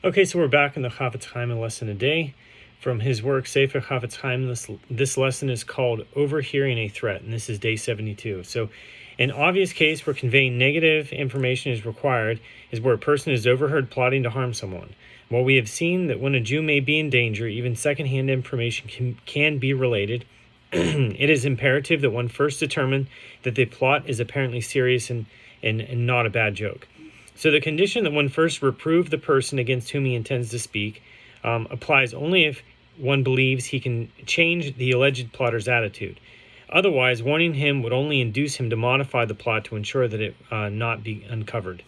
Okay, so we're back in the Chofetz Chaim lesson a day from his work, Sefer Chofetz Chaim. This lesson is called Overhearing a Threat, and this is day 72. So an obvious case where conveying negative information is required is where a person is overheard plotting to harm someone. While we have seen that when a Jew may be in danger, even secondhand information can be related, it is imperative that one first determine that the plot is apparently serious and not a bad joke. So the condition that one first reprove the person against whom he intends to speak applies only if one believes he can change the alleged plotter's attitude. Otherwise, warning him would only induce him to modify the plot to ensure that it not be uncovered.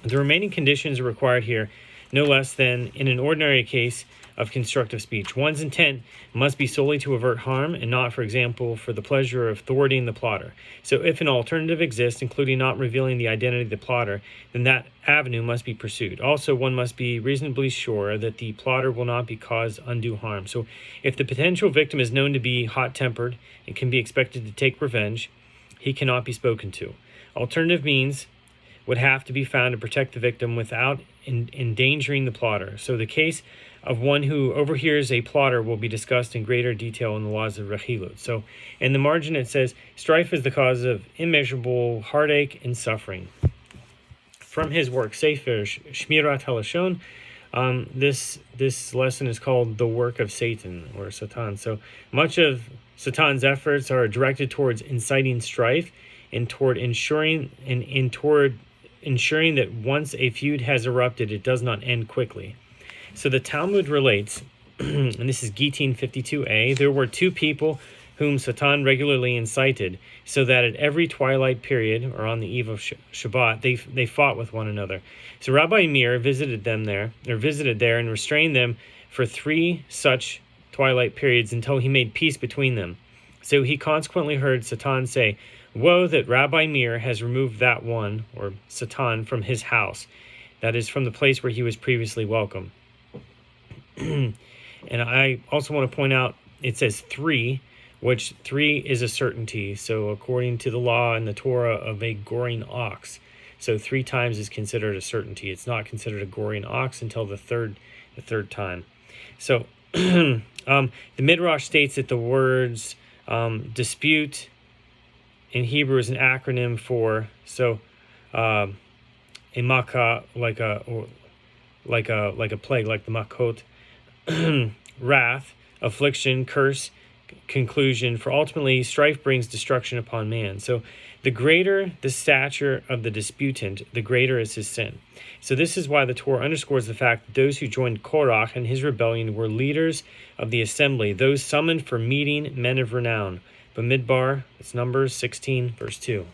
The remaining conditions are required here, no less than in an ordinary case of constructive speech. One's intent must be solely to avert harm and not, for example, for the pleasure of thwarting the plotter. So if an alternative exists, including not revealing the identity of the plotter, then that avenue must be pursued. Also, one must be reasonably sure that the plotter will not be caused undue harm. So if the potential victim is known to be hot-tempered and can be expected to take revenge, he cannot be spoken to. Alternative means would have to be found to protect the victim without endangering the plotter. So the case of one who overhears a plotter will be discussed in greater detail in the laws of Rechilut. So in the margin it says, strife is the cause of immeasurable heartache and suffering. From his work, Sefer Shmirat HaLashon, this lesson is called The Work of Satan, or Satan. So much of Satan's efforts are directed towards inciting strife and toward ensuring that once a feud has erupted, it does not end quickly. So the Talmud relates, and this is Gittin 52a, there were two people whom Satan regularly incited, so that at every twilight period, or on the eve of Shabbat, they fought with one another. So Rabbi Meir visited there and restrained them for 3 such twilight periods until he made peace between them. So he consequently heard Satan say, "Woe that Rabbi Meir has removed that one," or Satan, "from his house, that is, from the place where he was previously welcome." And I also want to point out, it says 3, which 3 is a certainty. So according to the law and the Torah of a goring ox, so 3 times is considered a certainty. It's not considered a goring ox until the third time. So the Midrash states that the words dispute in Hebrew is an acronym for a makkah, like a plague, like the makot, wrath, affliction, curse, conclusion. For ultimately, strife brings destruction upon man. So the greater the stature of the disputant, the greater is his sin. So this is why the Torah underscores the fact that those who joined Korach and his rebellion were leaders of the assembly, those summoned for meeting men of renown. Bamidbar, it's Numbers 16, verse 2.